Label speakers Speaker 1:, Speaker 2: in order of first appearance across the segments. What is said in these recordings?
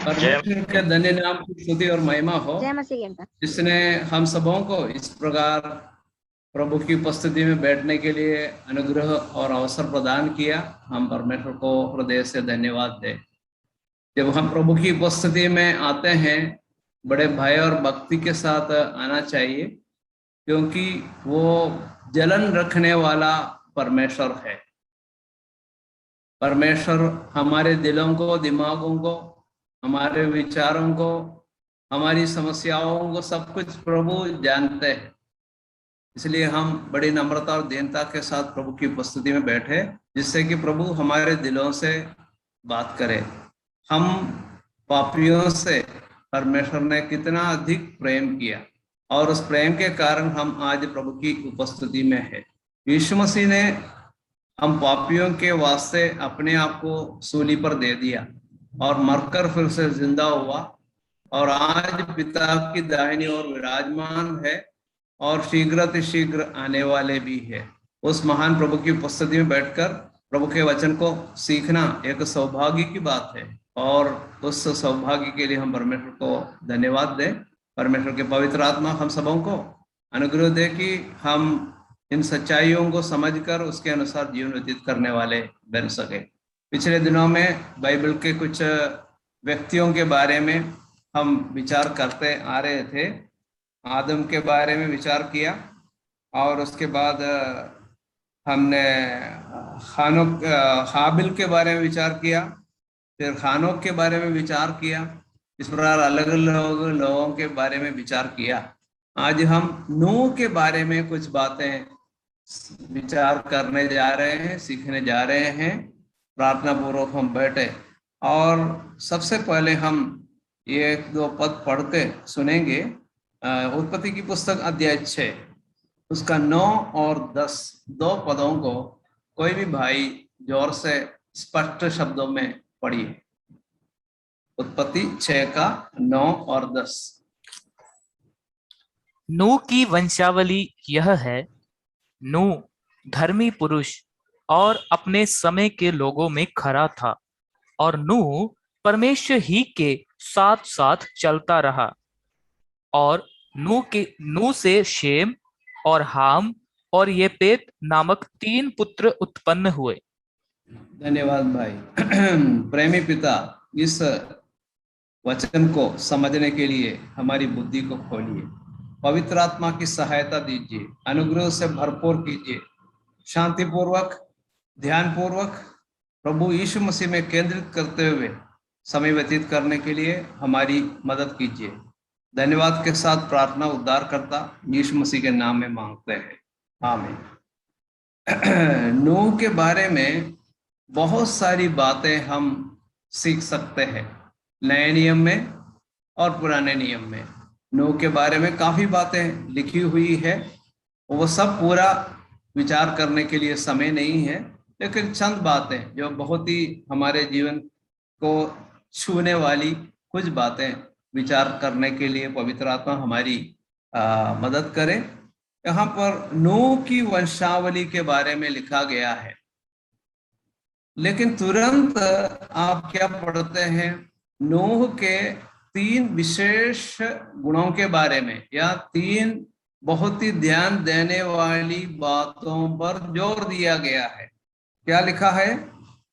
Speaker 1: परमेश्वर के धन्य नाम की स्तुति और महिमा हो,
Speaker 2: जय मसीह के।
Speaker 1: जिसने हम सबों को इस प्रकार प्रभु की उपस्थिति में बैठने के लिए अनुग्रह और अवसर प्रदान किया। हम परमेश्वर को हृदय से धन्यवाद दें। जब हम प्रभु की उपस्थिति में आते हैं, बड़े भय और भक्ति के साथ आना चाहिए, क्योंकि वो जलन रखने वाला परमेश्वर है। परमेश्वर हमारे दिलों को, दिमागों को, हमारे विचारों को, हमारी समस्याओं को, सब कुछ प्रभु जानते हैं। इसलिए हम बड़ी नम्रता और दीनता के साथ प्रभु की उपस्थिति में बैठे, जिससे कि प्रभु हमारे दिलों से बात करे। हम पापियों से परमेश्वर ने कितना अधिक प्रेम किया, और उस प्रेम के कारण हम आज प्रभु की उपस्थिति में है। यीशु मसीह ने हम पापियों के वास्ते अपने आप को सूली पर दे दिया और मरकर फिर से जिंदा हुआ, और आज पिता की दाहिनी ओर विराजमान है और शीघ्र आने वाले भी है। उस महान प्रभु की उपस्थिति में बैठकर प्रभु के वचन को सीखना एक सौभाग्य की बात है, और उस सौभाग्य के लिए हम परमेश्वर को धन्यवाद दें। परमेश्वर के पवित्र आत्मा हम सबों को अनुग्रह दे कि हम इन सच्चाइयों को समझकर उसके अनुसार जीवन व्यतीत करने वाले बन सके। पिछले दिनों में बाइबल के कुछ व्यक्तियों के बारे में हम विचार करते आ रहे थे। आदम के बारे में विचार किया, और उसके बाद हमने हाबिल के बारे में विचार किया, फिर खानोक के बारे में विचार किया। इस प्रकार अलग अलग लोगों के बारे में विचार किया। आज हम नूह के बारे में कुछ बातें विचार करने जा रहे हैं, सीखने जा रहे हैं। प्रार्थना पूर्वक हम बैठे, और सबसे पहले हम ये 1-2 पद पढ़ के सुनेंगे। उत्पत्ति की पुस्तक अध्याय 6 उसका 9 और 10 2 पदों को कोई भी भाई जोर से स्पष्ट शब्दों में पढ़िए। उत्पत्ति 6 का 9 और 10।
Speaker 3: नूह की वंशावली यह है। नूह धर्मी पुरुष और अपने समय के लोगों में खरा था, और नूह परमेश्वर ही के साथ साथ चलता रहा। और नूह से शेम और हाम और येपेत नामक 3 पुत्र उत्पन्न हुए।
Speaker 1: धन्यवाद भाई। प्रेमी पिता, इस वचन को समझने के लिए हमारी बुद्धि को खोलिए। पवित्र आत्मा की सहायता दीजिए, अनुग्रह से भरपूर कीजिए। शांतिपूर्वक, ध्यानपूर्वक प्रभु यीशु मसीह में केंद्रित करते हुए समय व्यतीत करने के लिए हमारी मदद कीजिए। धन्यवाद के साथ प्रार्थना उद्धारकर्ता यीशु मसीह के नाम में मांगते हैं, आमीन। नूह के बारे में बहुत सारी बातें हम सीख सकते हैं, नए नियम में और पुराने नियम में। नूह के बारे में काफी बातें लिखी हुई है, वो सब पूरा विचार करने के लिए समय नहीं है, लेकिन चंद बातें जो बहुत ही हमारे जीवन को छूने वाली कुछ बातें विचार करने के लिए पवित्र आत्मा हमारी मदद करे। यहाँ पर नूह की वंशावली के बारे में लिखा गया है, लेकिन तुरंत आप क्या पढ़ते हैं? नूह के 3 विशेष गुणों के बारे में, या 3 बहुत ही ध्यान देने वाली बातों पर जोर दिया गया है। क्या लिखा है?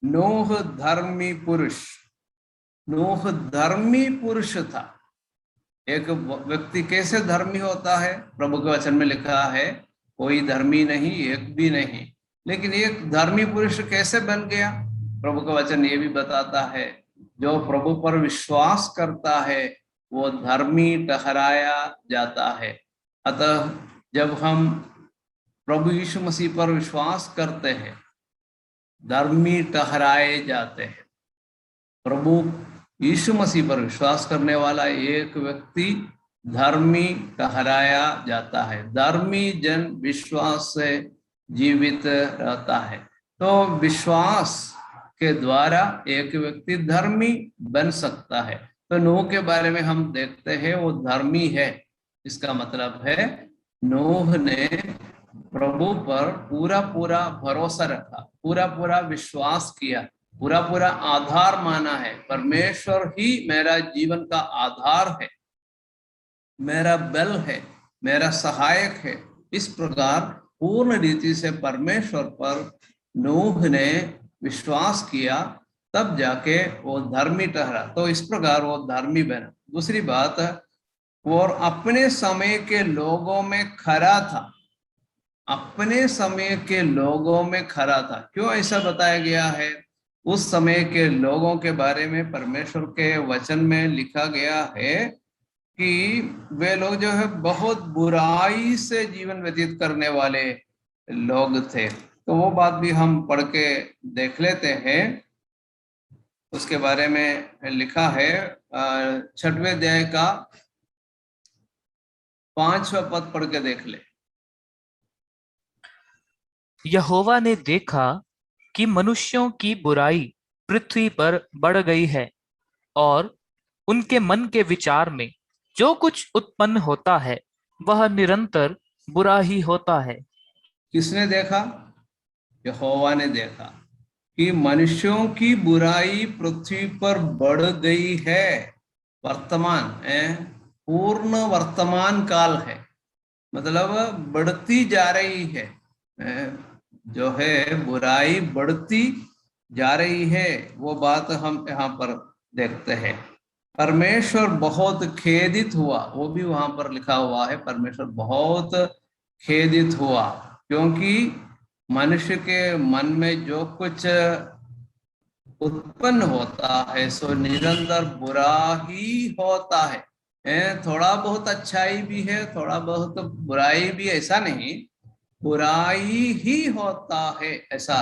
Speaker 1: नूह धर्मी पुरुष। नूह धर्मी पुरुष था। एक व्यक्ति कैसे धर्मी होता है? प्रभु के वचन में लिखा है कोई धर्मी नहीं, एक भी नहीं। लेकिन एक धर्मी पुरुष कैसे बन गया? प्रभु का वचन ये भी बताता है, जो प्रभु पर विश्वास करता है वो धर्मी ठहराया जाता है। अतः जब हम प्रभु यीशु मसीह पर विश्वास करते हैं, धर्मी ठहराए जाते हैं। प्रभु यीशु मसीह पर विश्वास करने वाला एक व्यक्ति धर्मी ठहराया जाता है। धर्मी जन विश्वास से जीवित रहता है। तो विश्वास के द्वारा एक व्यक्ति धर्मी बन सकता है। तो नूह के बारे में हम देखते हैं वो धर्मी है। इसका मतलब है नूह ने प्रभु पर पूरा पूरा भरोसा रखा, पूरा पूरा विश्वास किया, पूरा पूरा आधार माना है। परमेश्वर ही मेरा जीवन का आधार है, मेरा बल है, मेरा सहायक है। इस प्रकार पूर्ण रीति से परमेश्वर पर नूह ने विश्वास किया, तब जाके वो धर्मी ठहरा। तो इस प्रकार वो धर्मी बना। दूसरी बात, वो अपने समय के लोगों में खरा था। अपने समय के लोगों में खरा था। क्यों ऐसा बताया गया है? उस समय के लोगों के बारे में परमेश्वर के वचन में लिखा गया है कि वे लोग जो है बहुत बुराई से जीवन व्यतीत करने वाले लोग थे। तो वो बात भी हम पढ़ के देख लेते हैं। उसके बारे में लिखा है 6वें अध्याय का 5वां पद पढ़ के देख ले।
Speaker 3: यहोवा ने देखा कि मनुष्यों की बुराई पृथ्वी पर बढ़ गई है, और उनके मन के विचार में जो कुछ उत्पन्न होता है वह निरंतर बुरा ही होता है।
Speaker 1: किसने देखा? यहोवा ने देखा कि मनुष्यों की बुराई पृथ्वी पर बढ़ गई है। वर्तमान है, पूर्ण वर्तमान काल है, मतलब बढ़ती जा रही है। जो है बुराई बढ़ती जा रही है, वो बात हम यहाँ पर देखते हैं। परमेश्वर बहुत खेदित हुआ, वो भी वहां पर लिखा हुआ है। परमेश्वर बहुत खेदित हुआ क्योंकि मनुष्य के मन में जो कुछ उत्पन्न होता है सो निरंतर बुरा ही होता है। थोड़ा बहुत अच्छाई भी है, थोड़ा बहुत बुराई भी, ऐसा नहीं, बुराई ही होता है, ऐसा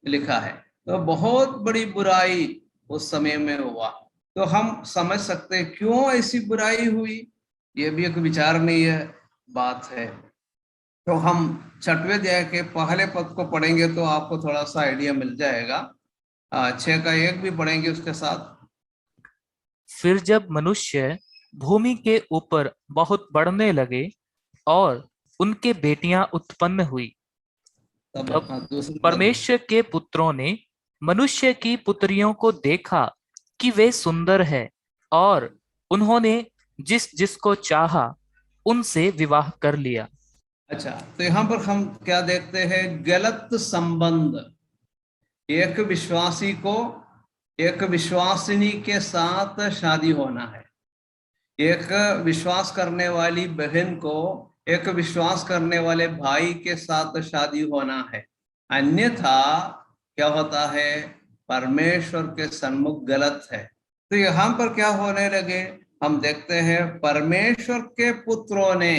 Speaker 1: लिखा है। तो बहुत बड़ी बुराई उस समय में हुआ। तो हम समझ सकते हैं क्यों ऐसी बुराई हुई। ये भी एक विचारणीय बात है। तो हम 6वें अध्याय के पहले पद को पढ़ेंगे तो आपको थोड़ा सा आइडिया मिल जाएगा। 6 का 1 भी पढ़ेंगे उसके साथ।
Speaker 3: फिर जब मनुष्य भूमि के ऊपर बहुत बढ़ने लगे और उनके बेटियां उत्पन्न हुई,
Speaker 1: तब
Speaker 3: तब
Speaker 1: दूसरी पद।
Speaker 3: परमेश्वर के पुत्रों ने मनुष्य की पुत्रियों को देखा कि वे सुंदर है, और उन्होंने जिस जिसको चाहा उनसे विवाह कर लिया।
Speaker 1: अच्छा, तो यहाँ पर हम क्या देखते हैं? गलत संबंध। एक विश्वासी को एक विश्वासिनी के साथ शादी होना है, एक विश्वास करने वाली बहन को एक विश्वास करने वाले भाई के साथ शादी होना है। अन्यथा क्या होता है? परमेश्वर के सन्मुख गलत है। तो यहाँ पर क्या होने लगे? हम देखते हैं परमेश्वर के पुत्रों ने।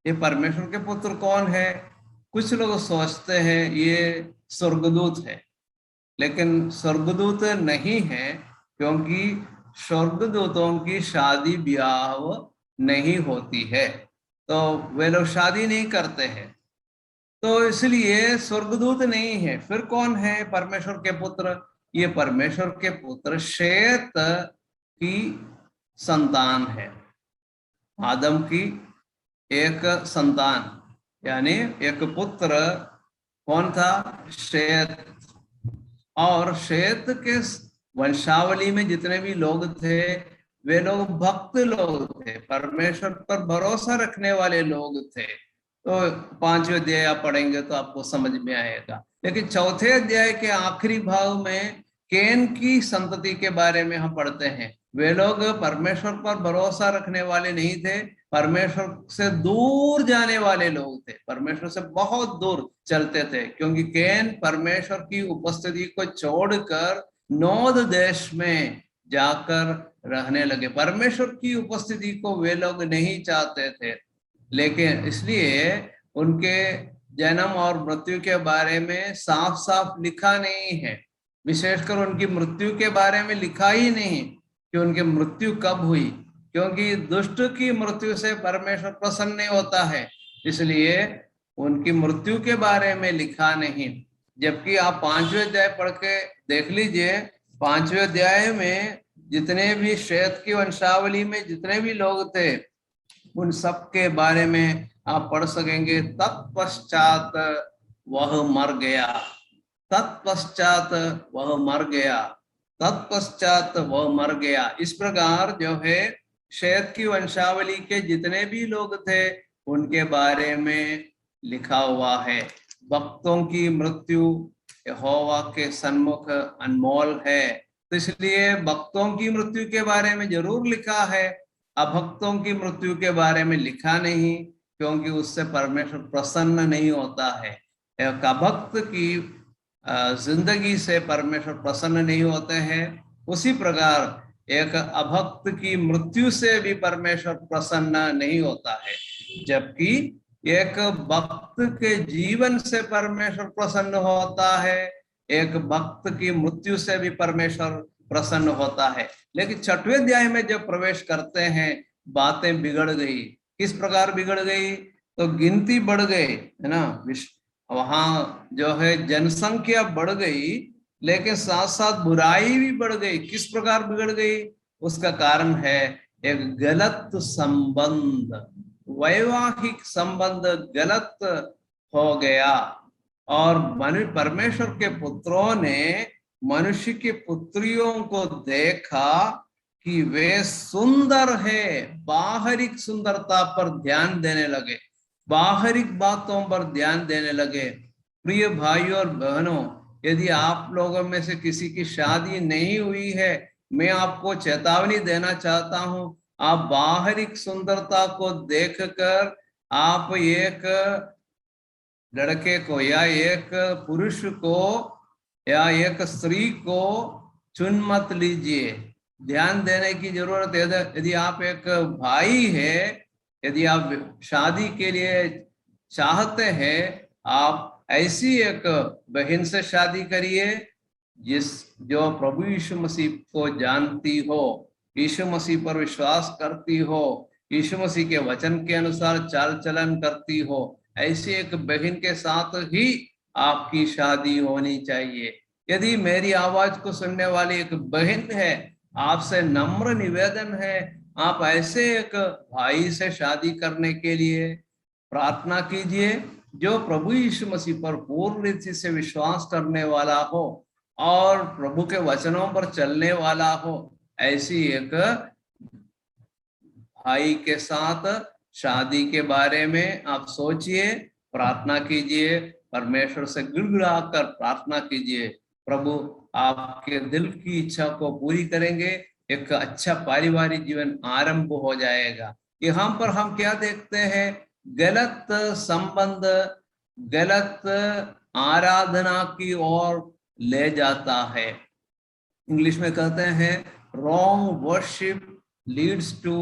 Speaker 1: ये परमेश्वर के पुत्र कौन है? कुछ लोग सोचते हैं ये स्वर्गदूत है, लेकिन स्वर्गदूत नहीं है, क्योंकि स्वर्गदूतों की शादी ब्याह नहीं होती है, तो वे लोग शादी नहीं करते हैं। तो इसलिए स्वर्गदूत नहीं है। फिर कौन है परमेश्वर के पुत्र? ये परमेश्वर के पुत्र शेत की संतान है, आदम की एक संतान, यानी एक पुत्र। कौन था? शेत। और शेत के वंशावली में जितने भी लोग थे वे लोग भक्त लोग थे, परमेश्वर पर भरोसा रखने वाले लोग थे। तो 5वें अध्याय आप पढ़ेंगे तो आपको समझ में आएगा। लेकिन 4थे अध्याय के आखिरी भाग में केन की संतति के बारे में हम पढ़ते हैं। वे लोग परमेश्वर पर भरोसा रखने वाले नहीं थे, परमेश्वर से दूर जाने वाले लोग थे, परमेश्वर से बहुत दूर चलते थे, क्योंकि केन परमेश्वर की उपस्थिति को छोड़कर नोद देश में जाकर रहने लगे। परमेश्वर की उपस्थिति को वे लोग नहीं चाहते थे, लेकिन इसलिए उनके जन्म और मृत्यु के बारे में साफ साफ लिखा नहीं है। विशेषकर उनकी मृत्यु के बारे में लिखा ही नहीं कि उनकी मृत्यु कब हुई, क्योंकि दुष्ट की मृत्यु से परमेश्वर प्रसन्न नहीं होता है, इसलिए उनकी मृत्यु के बारे में लिखा नहीं। जबकि आप 5वें अध्याय पढ़ के देख लीजिए, 5वें अध्याय में जितने भी शेत की वंशावली में जितने भी लोग थे उन सब के बारे में आप पढ़ सकेंगे। तत्पश्चात वह मर गया, तत्पश्चात वह मर गया, तत्पश्चात वह मर गया। इस प्रकार जो है शेत की वंशावली के जितने भी लोग थे उनके बारे में लिखा हुआ है। भक्तों की मृत्यु यहोवा के सन्मुख अनमोल है, तो इसलिए भक्तों की मृत्यु के बारे में जरूर लिखा है, अभक्तों की मृत्यु के बारे में लिखा नहीं, क्योंकि उससे परमेश्वर प्रसन्न नहीं होता है। एक अभक्त की जिंदगी से परमेश्वर प्रसन्न नहीं होते हैं, उसी प्रकार एक अभक्त की मृत्यु से भी परमेश्वर प्रसन्न नहीं होता है, जबकि एक भक्त के जीवन से परमेश्वर प्रसन्न होता है, एक भक्त की मृत्यु से भी परमेश्वर प्रसन्न होता है। लेकिन 6वें अध्याय में जब प्रवेश करते हैं बातें बिगड़ गई। किस प्रकार बिगड़ गई? तो गिनती बढ़ गई है ना, वहां जो है जनसंख्या बढ़ गई, लेकिन साथ साथ बुराई भी बढ़ गई। किस प्रकार बिगड़ गई? उसका कारण है एक गलत संबंध, वैवाहिक संबंध गलत हो गया। और परमेश्वर के पुत्रों ने मनुष्य की पुत्रियों को देखा कि वे सुंदर है, बाहरिक सुंदरता पर ध्यान देने लगे, बाहरिक बातों पर ध्यान देने लगे। प्रिय भाइयों और बहनों, यदि आप लोगों में से किसी की शादी नहीं हुई है, मैं आपको चेतावनी देना चाहता हूं, आप बाहरिक सुंदरता को देखकर आप एक लड़के को या एक पुरुष को या एक स्त्री को चुन मत लीजिए। ध्यान देने की जरूरत है। यदि आप एक भाई है, यदि आप शादी के लिए चाहते हैं, आप ऐसी एक बहन से शादी करिए जो प्रभु यीशु मसीह को जानती हो, यीशु मसीह पर विश्वास करती हो, यीशु मसीह के वचन के अनुसार चाल चलन करती हो। ऐसी एक बहन के साथ ही आपकी शादी होनी चाहिए। यदि मेरी आवाज को सुनने वाली एक बहन है, आपसे नम्र निवेदन है, आप ऐसे एक भाई से शादी करने के लिए प्रार्थना कीजिए जो प्रभु यीशु मसीह पर पूर्ण रीति से विश्वास करने वाला हो और प्रभु के वचनों पर चलने वाला हो। ऐसी एक भाई के साथ शादी के बारे में आप सोचिए, प्रार्थना कीजिए, परमेश्वर से गिड़गिड़ा कर प्रार्थना कीजिए। प्रभु आपके दिल की इच्छा को पूरी करेंगे, एक अच्छा पारिवारिक जीवन आरंभ हो जाएगा। यहाँ पर हम क्या देखते हैं? गलत संबंध गलत आराधना की ओर ले जाता है। इंग्लिश में कहते हैं wrong worship leads to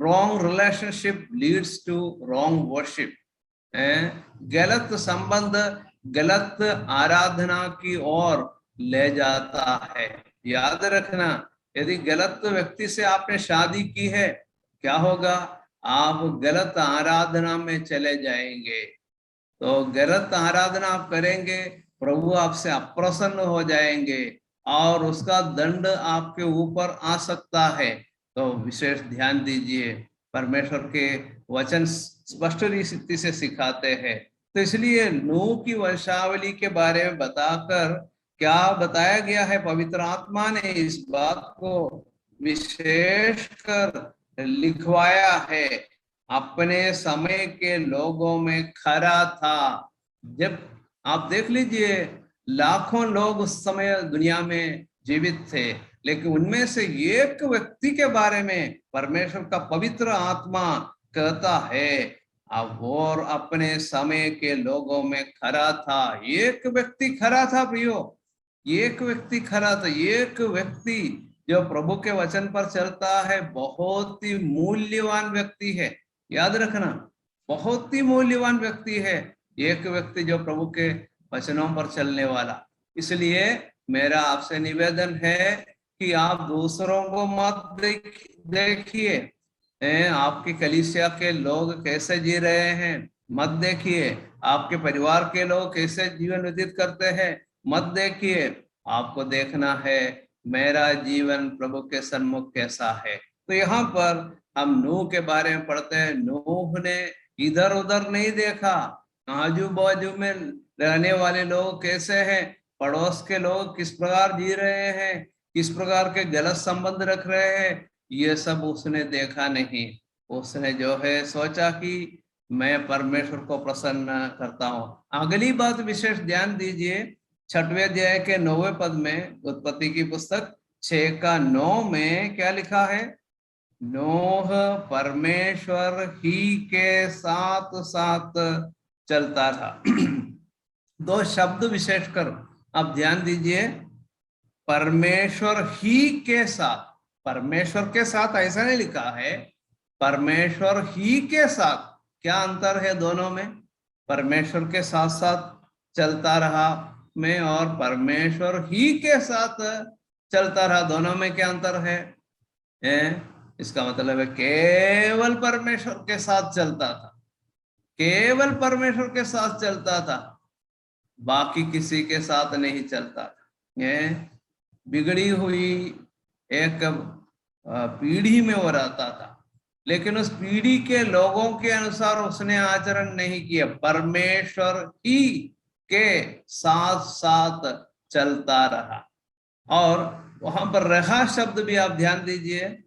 Speaker 1: wrong relationship leads to wrong worship. गलत संबंध गलत आराधना की ओर ले जाता है। याद रखना, यदि गलत व्यक्ति से आपने शादी की है, क्या होगा? आप गलत आराधना में चले जाएंगे। तो गलत आराधना आप करेंगे, प्रभु आपसे अप्रसन्न हो जाएंगे और उसका दंड आपके ऊपर आ सकता है। तो विशेष ध्यान दीजिए, परमेश्वर के वचन स्पष्ट रीति से सिखाते हैं। तो इसलिए नूह की वंशावली के बारे में बताकर क्या बताया गया है? पवित्र आत्मा ने इस बात को विशेष कर लिखवाया है, अपने समय के लोगों में खरा था। जब आप देख लीजिए, लाखों लोग उस समय दुनिया में जीवित थे, लेकिन उनमें से एक व्यक्ति के बारे में परमेश्वर का पवित्र आत्मा कहता है, अब और अपने समय के लोगों में खरा था। एक व्यक्ति खरा था प्रियो, एक व्यक्ति खरा था। एक व्यक्ति जो प्रभु के वचन पर चलता है बहुत ही मूल्यवान व्यक्ति है। याद रखना, बहुत ही मूल्यवान व्यक्ति है एक व्यक्ति जो प्रभु के वचनों पर चलने वाला। इसलिए मेरा आपसे निवेदन है कि आप दूसरों को मत देखिए, आपकी कलीसिया के लोग कैसे जी रहे हैं मत देखिए, आपके परिवार के लोग कैसे जीवन व्यतीत करते हैं मत देखिए। आपको देखना है मेरा जीवन प्रभु के सन्मुख कैसा है। तो यहाँ पर हम नूह के बारे में पढ़ते हैं। नूह ने इधर उधर नहीं देखा, आजू बाजू में रहने वाले लोग कैसे हैं, पड़ोस के लोग किस प्रकार जी रहे हैं, किस प्रकार के गलत संबंध रख रहे हैं, ये सब उसने देखा नहीं। उसने जो है सोचा कि मैं परमेश्वर को प्रसन्न करता हूँ। अगली बात विशेष ध्यान दीजिए, 6वें अध्याय के 9वें पद में, उत्पत्ति की पुस्तक 6:9 में क्या लिखा है? नोह परमेश्वर ही के साथ साथ चलता था। दो शब्द विशेष कर आप ध्यान दीजिए, परमेश्वर ही के साथ। परमेश्वर के साथ ऐसा नहीं लिखा है, परमेश्वर ही के साथ। क्या अंतर है दोनों में? परमेश्वर के साथ साथ चलता रहा में और परमेश्वर ही के साथ चलता रहा, दोनों में क्या अंतर है? इसका मतलब है केवल परमेश्वर के साथ चलता था, केवल परमेश्वर के साथ चलता था, बाकी किसी के साथ नहीं चलता था। ये बिगड़ी हुई एक पीढ़ी में वो रहता था, लेकिन उस पीढ़ी के लोगों के अनुसार उसने आचरण नहीं किया, परमेश्वर ही के साथ साथ चलता रहा। और वहां पर रहा शब्द भी आप ध्यान दीजिए,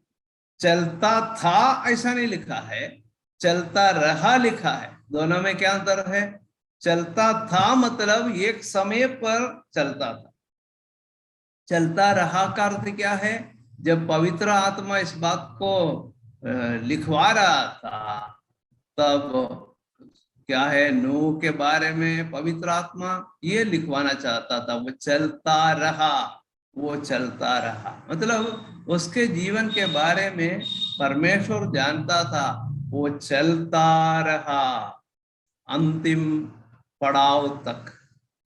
Speaker 1: चलता था ऐसा नहीं लिखा है, चलता रहा लिखा है। दोनों में क्या अंतर है? चलता था मतलब एक समय पर चलता था, चलता रहा का अर्थ क्या है? जब पवित्र आत्मा इस बात को लिखवा रहा था, तब क्या है, नूह के बारे में पवित्र आत्मा ये लिखवाना चाहता था, वो चलता रहा, वो चलता रहा। मतलब उसके जीवन के बारे में परमेश्वर जानता था, वो चलता रहा अंतिम पड़ाव तक,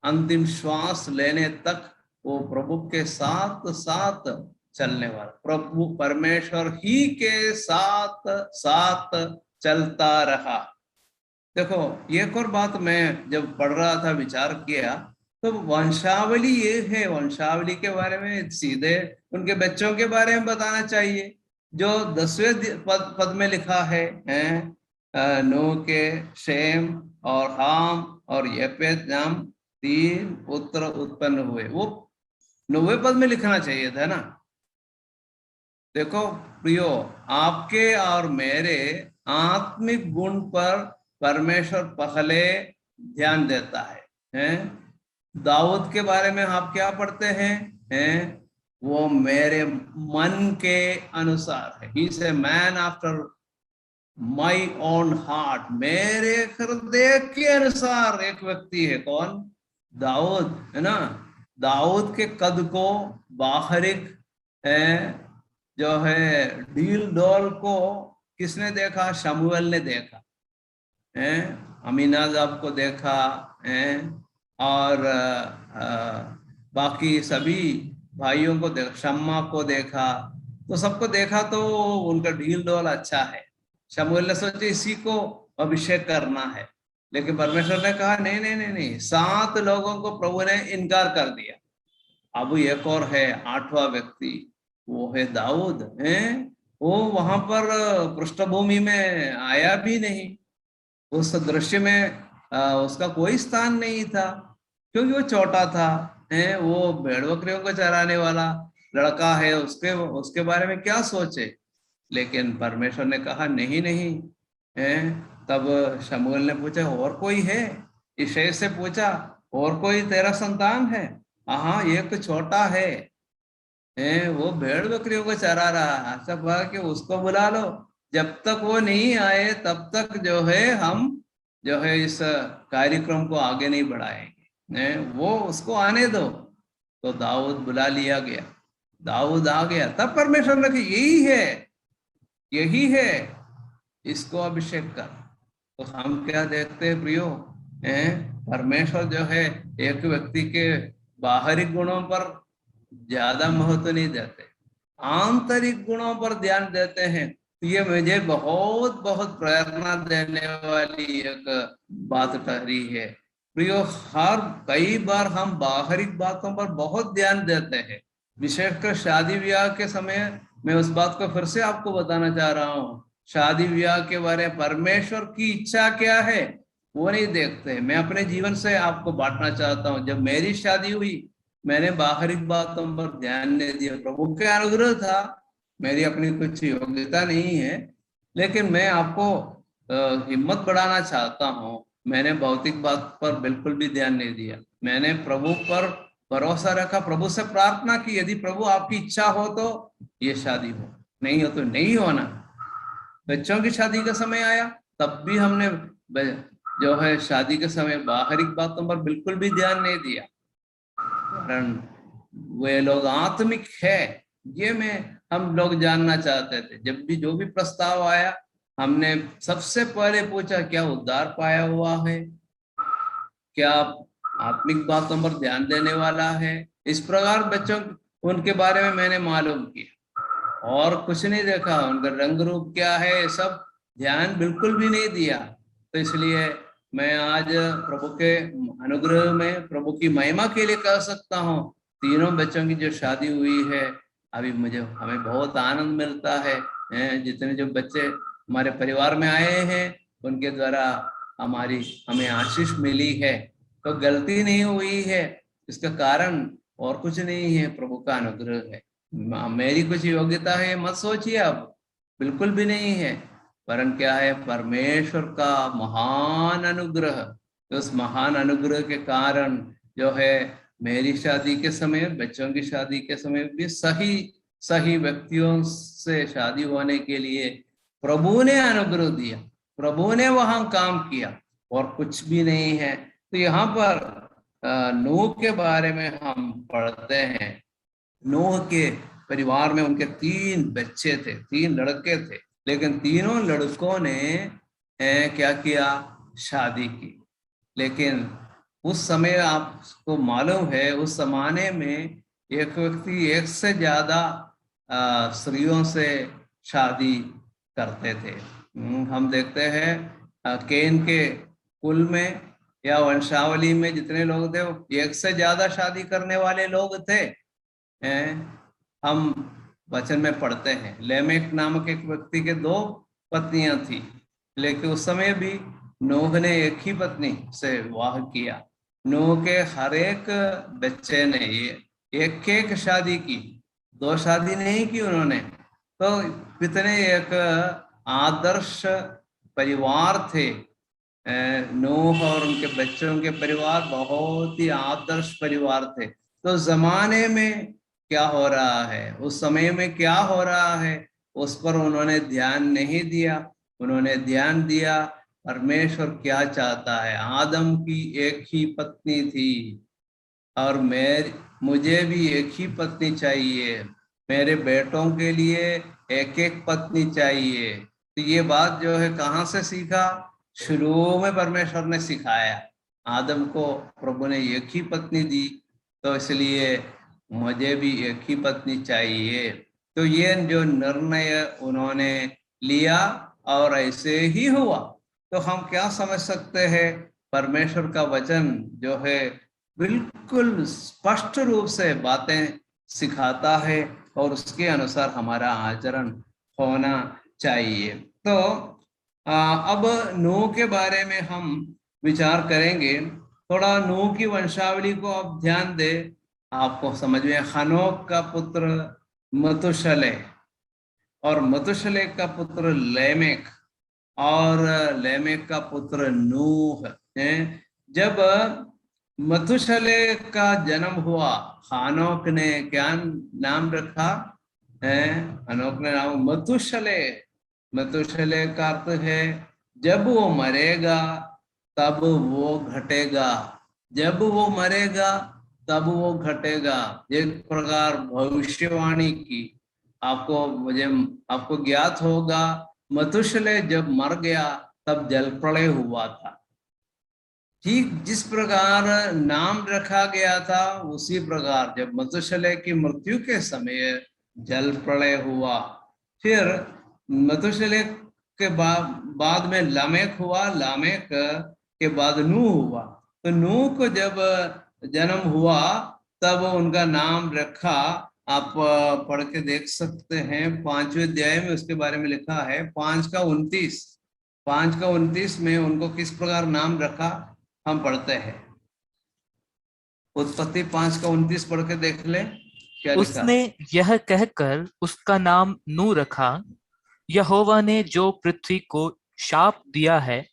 Speaker 1: अंतिम श्वास लेने तक वो प्रभु के साथ साथ चलने वाला, प्रभु परमेश्वर ही के साथ साथ चलता रहा। देखो, एक और बात मैं जब पढ़ रहा था, विचार किया, तो वंशावली ये है, वंशावली के बारे में सीधे उनके बच्चों के बारे में बताना चाहिए, जो 10वें पद में लिखा है, नूह के शेम और हाम और येपेत नाम 3 पुत्र उत्पन्न हुए, वो 9वें पद में लिखना चाहिए था ना। देखो प्रियो, आपके और मेरे आत्मिक गुण पर परमेश्वर पहले ध्यान देता है? दाऊद के बारे में आप क्या पढ़ते हैं? वो मेरे मन के अनुसार है, he is a man after my own heart, मेरे हृदय के अनुसार एक व्यक्ति है। कौन? दाऊद, है ना। दाऊद के कद को, बाहरिक जो है ढील डोल को किसने देखा? शमूएल ने देखा, अमीनादाब को देखा, और बाकी सभी भाइयों को देखा, शम्मा को देखा, तो सबको देखा तो उनका ढील डोल अच्छा है। शमूएल ने सोचे इसी को अभिषेक करना है, लेकिन परमेश्वर ने कहा नहीं नहीं नहीं नहीं, 7 लोगों को प्रभु ने इनकार कर दिया। अब एक और है, 8वां व्यक्ति, वो है दाऊद। वो वहां पर पृष्ठभूमि में आया भी नहीं, उस दृश्य में उसका कोई स्थान नहीं था, क्योंकि वो छोटा था, वो भेड़ बकरियों को चराने वाला लड़का है, उसके बारे में क्या सोचे। लेकिन परमेश्वर ने कहा नहीं नहीं। तब शमूएल ने पूछा और कोई है? यिशै से पूछा और कोई तेरा संतान है? हाँ, एक छोटा है, वो भेड़ बकरियों को चरा रहा है। अच्छा कहा कि उसको बुला लो, जब तक वो नहीं आए तब तक जो है हम जो है इस कार्यक्रम को आगे नहीं बढ़ाएंगे, वो उसको आने दो। तो दाऊद बुला लिया गया, दाऊद आ गया, तब परमेश्वर ने कहा यही है, यही है, इसको अभिषेक कर। तो हम क्या देखते हैं प्रियो, परमेश्वर जो है एक व्यक्ति के बाहरी गुणों पर ज्यादा महत्व नहीं देते, आंतरिक गुणों पर ध्यान देते हैं। ये मुझे बहुत बहुत प्रेरणा देने वाली एक बात ठहरी है प्रियो। कई बार हम बाहरी बातों पर बहुत ध्यान देते हैं, विशेषकर शादी ब्याह के समय। मैं उस बात को फिर से आपको बताना चाह रहा हूँ, शादी ब्याह के बारे में परमेश्वर की इच्छा क्या है वो नहीं देखते। मैं अपने जीवन से आपको बांटना चाहता हूँ। जब मेरी शादी हुई, मैंने बाहरी बातों पर ध्यान नहीं दिया। प्रभु के अनुग्रह था, मेरी अपनी कुछ योग्यता नहीं है, लेकिन मैं आपको हिम्मत बढ़ाना चाहता हूँ। मैंने भौतिक बात पर बिल्कुल भी ध्यान नहीं दिया। मैंने प्रभु पर भरोसा रखा, प्रभु से प्रार्थना की, यदि प्रभु आपकी इच्छा हो तो ये शादी हो, नहीं हो तो नहीं होना। बच्चों की शादी का समय आया, तब भी हमने जो है शादी के समय बाहरी बातों पर बिल्कुल भी ध्यान नहीं दिया, कारण वे लोग आत्मिक है, ये मैं हम लोग जानना चाहते थे। जब भी जो भी प्रस्ताव आया, हमने सबसे पहले पूछा, क्या उद्धार पाया हुआ है, क्या आत्मिक बातों पर ध्यान देने वाला है। इस प्रकार बच्चों उनके बारे में मैंने मालूम किया, और कुछ नहीं देखा, उनका रंग रूप क्या है, सब ध्यान बिल्कुल भी नहीं दिया। तो इसलिए मैं आज प्रभु के अनुग्रह में प्रभु की महिमा के लिए कह सकता हूँ, तीनों बच्चों की जो शादी हुई है, अभी हमें बहुत आनंद मिलता है। जितने जो बच्चे हमारे परिवार में आए हैं, उनके द्वारा हमें आशीष मिली है। तो गलती नहीं हुई है, इसका कारण और कुछ नहीं है, प्रभु का अनुग्रह है। मेरी कुछ योग्यता है मत सोचिए आप, बिल्कुल भी नहीं है, वरन क्या है, परमेश्वर का महान अनुग्रह। तो उस महान अनुग्रह के कारण जो है, मेरी शादी के समय, बच्चों की शादी के समय भी सही सही व्यक्तियों से शादी होने के लिए प्रभु ने अनुग्रह दिया, प्रभु ने वहां काम किया, और कुछ भी नहीं है। तो यहाँ पर नूह के बारे में हम पढ़ते हैं। नूह के परिवार में उनके 3 बच्चे थे, 3 लड़के थे, लेकिन तीनों लड़कों ने क्या किया, शादी की। लेकिन उस समय आपको मालूम है, उस जमाने में एक व्यक्ति एक से ज्यादा स्त्रियों से शादी करते थे। हम देखते हैं केन के कुल में या वंशावली में जितने लोग थे, वो एक से ज्यादा शादी करने वाले लोग थे। हम वचन में पढ़ते हैं, लेमेक नामक एक व्यक्ति के 2 पत्नियां थी, लेकिन उस समय भी नूह ने एक ही पत्नी से विवाह किया। नूह के हर एक बच्चे ने ये एक शादी की, 2 शादी नहीं की उन्होंने। तो कितने एक आदर्श परिवार थे। नूह और उनके बच्चों के परिवार बहुत ही आदर्श परिवार थे। तो जमाने में क्या हो रहा है, उस समय में क्या हो रहा है, उस पर उन्होंने ध्यान नहीं दिया। उन्होंने ध्यान दिया परमेश्वर क्या चाहता है। आदम की एक ही पत्नी थी, और मुझे भी एक ही पत्नी चाहिए, मेरे बेटों के लिए एक एक पत्नी चाहिए। तो ये बात जो है कहाँ से सीखा, शुरू में परमेश्वर ने सिखाया। आदम को प्रभु ने एक ही पत्नी दी, तो इसलिए मुझे भी एक ही पत्नी चाहिए। तो ये जो निर्णय उन्होंने लिया, और ऐसे ही हुआ। तो हम क्या समझ सकते हैं, परमेश्वर का वचन जो है बिल्कुल स्पष्ट रूप से बातें सिखाता है, और उसके अनुसार हमारा आचरण होना चाहिए। तो अब नूह के बारे में हम विचार करेंगे। थोड़ा नूह की वंशावली को आप ध्यान दे, आपको समझ में। हनोक का पुत्र मतुशले, और मतुशले का पुत्र लेमेक, और लेमेक का पुत्र नूह है। जब मतुशले का जन्म हुआ, हनोक ने क्या नाम रखा है, हनोक ने नाम मतुशले। मतुशले का अर्थ है जब वो मरेगा तब वो घटेगा, जब वो मरेगा तब वो घटेगा। एक प्रकार भविष्यवाणी की। आपको ज्ञात होगा, मतुशले जब मर गया तब जल प्रलय हुआ था। ठीक जिस प्रकार नाम रखा गया था, उसी प्रकार जब मतुशले की मृत्यु के समय जल प्रलय हुआ। फिर मतुशले के बाद में लामेक हुआ, लामेक के बाद नूह हुआ। तो नूह को जब जन्म हुआ तब उनका नाम रखा, आप पढ़ के देख सकते हैं 5वें अध्याय में उसके बारे में लिखा है, 5 का 29। 5:29 में उनको किस प्रकार नाम रखा हम पढ़ते हैं। उत्पत्ति 5:29 पढ़ के देख ले क्या लिखा।
Speaker 3: उसने यह कहकर उसका नाम नू रखा, यहोवा ने जो पृथ्वी को शाप दिया है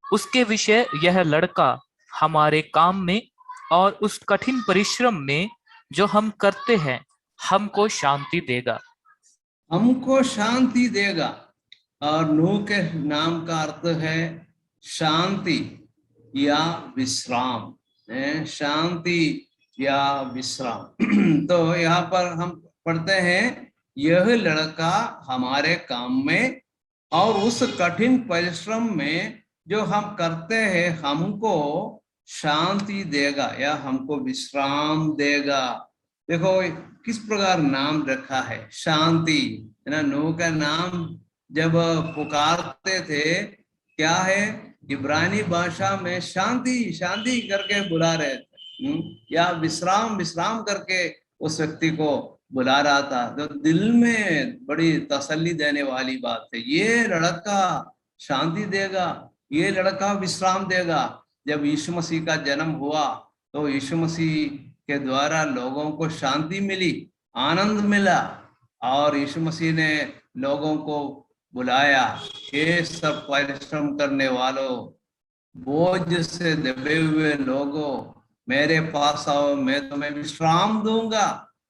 Speaker 3: उसके विषय यह लड़का हमारे काम में और उस कठिन परिश्रम में जो हम करते हैं हमको शांति देगा।
Speaker 1: हमको शांति देगा। और नूह के नाम का अर्थ है शांति या विश्राम, शांति या विश्राम। तो यहाँ पर हम पढ़ते हैं यह लड़का हमारे काम में और उस कठिन परिश्रम में जो हम करते हैं हमको शांति देगा या हमको विश्राम देगा। देखो किस प्रकार नाम रखा है, शांति, है ना। नूह का नाम जब पुकारते थे क्या है, इब्रानी भाषा में शांति शांति करके बुला रहे थे, या विश्राम विश्राम करके उस व्यक्ति को बुला रहा था। तो दिल में बड़ी तसल्ली देने वाली बात है। ये लड़का शांति देगा, ये लड़का विश्राम देगा। जब यीशु मसीह का जन्म हुआ तो यीशु मसीह के द्वारा लोगों को शांति मिली, आनंद मिला, और यीशु मसीह ने लोगों को बुलाया, हे सब परिश्रम करने वालों, बोझ से दबे हुए लोगों, मेरे पास आओ, मैं तुम्हें विश्राम दूंगा।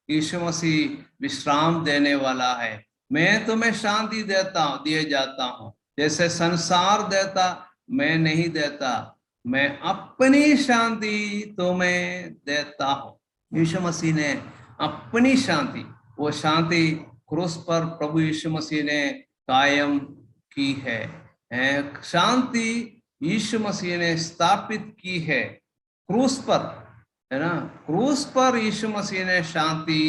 Speaker 1: यीशु मसीह विश्राम देने वाला है। मैं तुम्हें शांति दिए जाता हूँ, जैसे संसार देता मैं नहीं देता, मैं अपनी शांति तुम्हें देता हूँ। यीशु मसीह ने अपनी शांति, वो शांति क्रूस पर प्रभु यीशु मसीह ने कायम की है। शांति यीशु मसीह ने स्थापित की है क्रूस पर, है ना। क्रूस पर यीशु मसीह ने शांति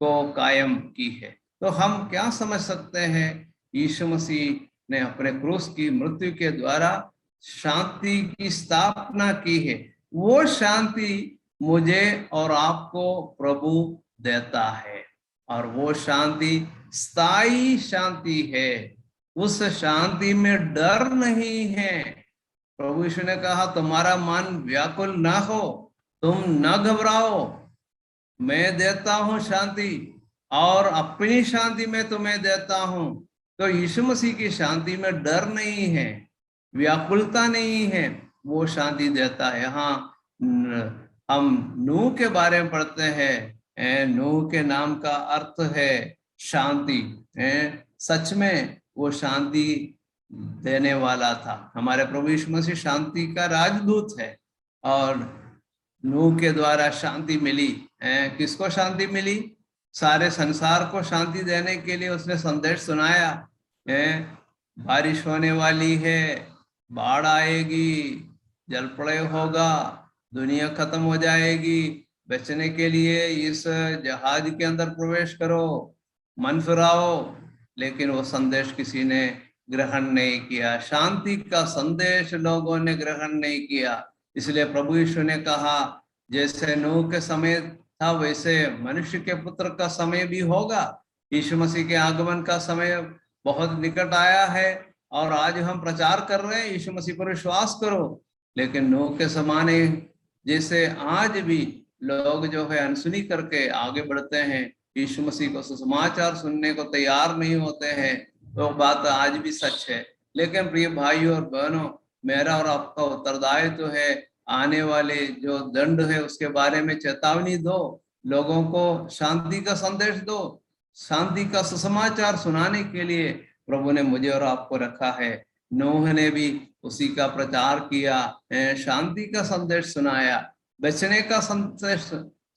Speaker 1: को कायम की है। तो हम क्या समझ सकते हैं, यीशु मसीह ने अपने क्रूस की मृत्यु के द्वारा शांति की स्थापना की है। वो शांति मुझे और आपको प्रभु देता है, और वो शांति स्थायी शांति है। उस शांति में डर नहीं है। प्रभु यीशु ने कहा तुम्हारा मन व्याकुल ना हो, तुम न घबराओ, मैं देता हूं शांति, और अपनी शांति मैं तुम्हें देता हूं। तो यीशु मसीह की शांति में डर नहीं है, व्याकुलता नहीं है, वो शांति देता है। यहाँ हम नूह के बारे में पढ़ते हैं, नूह के नाम का अर्थ है शांति। सच में वो शांति देने वाला था। हमारे प्रभु यीशु मसीह शांति का राजदूत है, और नूह के द्वारा शांति मिली। किसको शांति मिली? सारे संसार को शांति देने के लिए उसने संदेश सुनाया। बारिश होने वाली है, बाढ़ आएगी, जल प्रलय होगा, दुनिया खत्म हो जाएगी, बचने के लिए इस जहाज के अंदर प्रवेश करो, मन फिराओ। लेकिन वो संदेश किसी ने ग्रहण नहीं किया, शांति का संदेश लोगों ने ग्रहण नहीं किया। इसलिए प्रभु यीशु ने कहा जैसे नूह के समय था वैसे मनुष्य के पुत्र का समय भी होगा। यीशु मसीह के आगमन का समय बहुत निकट आया है, और आज हम प्रचार कर रहे हैं यीशु मसीह पर विश्वास करो। लेकिन नूह के समाने जैसे आज भी लोग जो है अनसुनी करके आगे बढ़ते हैं, यीशु मसीह को सुसमाचार सुनने को तैयार नहीं होते हैं, तो बात आज भी सच है। लेकिन प्रिय भाइयों और बहनों, मेरा और आपका उत्तरदायित्व तो है आने वाले जो दंड है उसके बारे में चेतावनी दो, लोगों को शांति का संदेश दो। शांति का सुसमाचार सुनाने के लिए प्रभु ने मुझे और आपको रखा है। नूह ने भी उसी का प्रचार किया, शांति का संदेश सुनाया, बचने का संदेश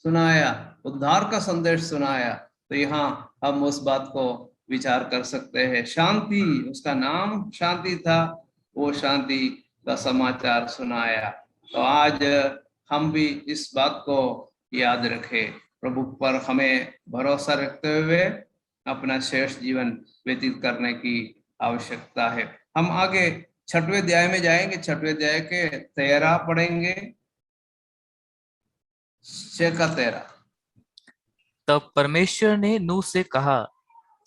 Speaker 1: सुनाया, उद्धार का संदेश सुनाया। तो यहाँ हम उस बात को विचार कर सकते हैं। शांति, उसका नाम शांति था, वो शांति का समाचार सुनाया। तो आज हम भी इस बात को याद रखें, प्रभु पर हमें भरोसा रखते हुए अपना शेष जीवन व्यतीत करने की आवश्यकता है। हम आगे 6वें अध्याय में जाएंगे, 6वें अध्याय के 13 पढ़ेंगे, 6 का 13।
Speaker 3: तब परमेश्वर ने नूह से कहा,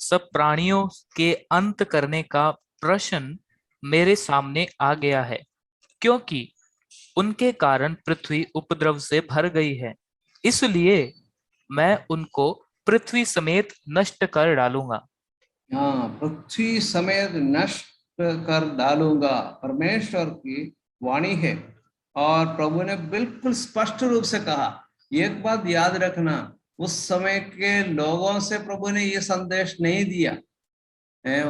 Speaker 3: सब प्राणियों के अंत करने का प्रश्न मेरे सामने आ गया है, क्योंकि उनके कारण पृथ्वी उपद्रव से भर गई है। इसलिए मैं उनको पृथ्वी समेत नष्ट कर डालूंगा।
Speaker 1: हाँ, पृथ्वी समेत नष्ट कर डालूंगा, परमेश्वर की वाणी है। और प्रभु ने बिल्कुल स्पष्ट रूप से कहा। एक बात याद रखना, उस समय के लोगों से प्रभु ने ये संदेश नहीं दिया।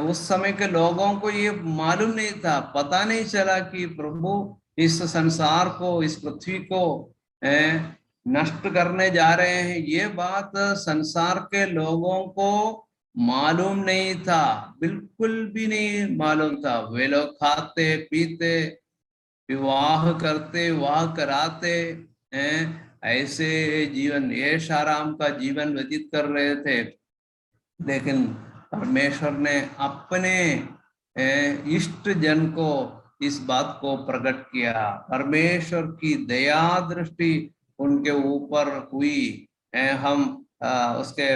Speaker 1: उस समय के लोगों को ये मालूम नहीं था, पता नहीं चला कि प्रभु इस संसार को, इस पृथ्वी को नष्ट करने जा रहे हैं। ये बात संसार के लोगों को मालूम नहीं था, बिल्कुल भी नहीं मालूम था। वे लोग खाते पीते, विवाह करते, विवाह कराते हैं, ऐसे जीवन, ऐश आराम का जीवन व्यतीत कर रहे थे। लेकिन परमेश्वर ने अपने इष्ट जन को इस बात को प्रकट किया। परमेश्वर की दया दृष्टि उनके ऊपर हुई। हम उसके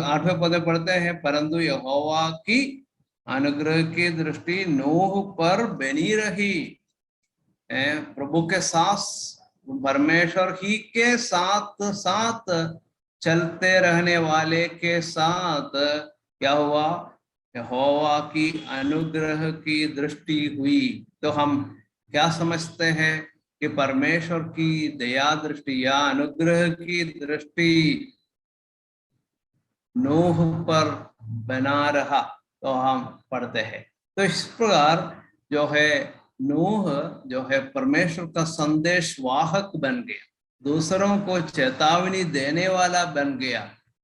Speaker 1: 8वें पद पढ़ते हैं, परंतु यहोवा की अनुग्रह की दृष्टि नूह पर बनी रही। प्रभु के साथ, परमेश्वर ही के साथ साथ चलते रहने वाले के साथ क्या हुआ? यहोवा की अनुग्रह की दृष्टि हुई। तो हम क्या समझते हैं कि परमेश्वर की दया दृष्टि या अनुग्रह की दृष्टि नूह पर बना रहा, तो हम पढ़ते हैं। तो इस प्रकार जो है नूह जो है परमेश्वर का संदेश वाहक बन गया, दूसरों को चेतावनी देने वाला बन गया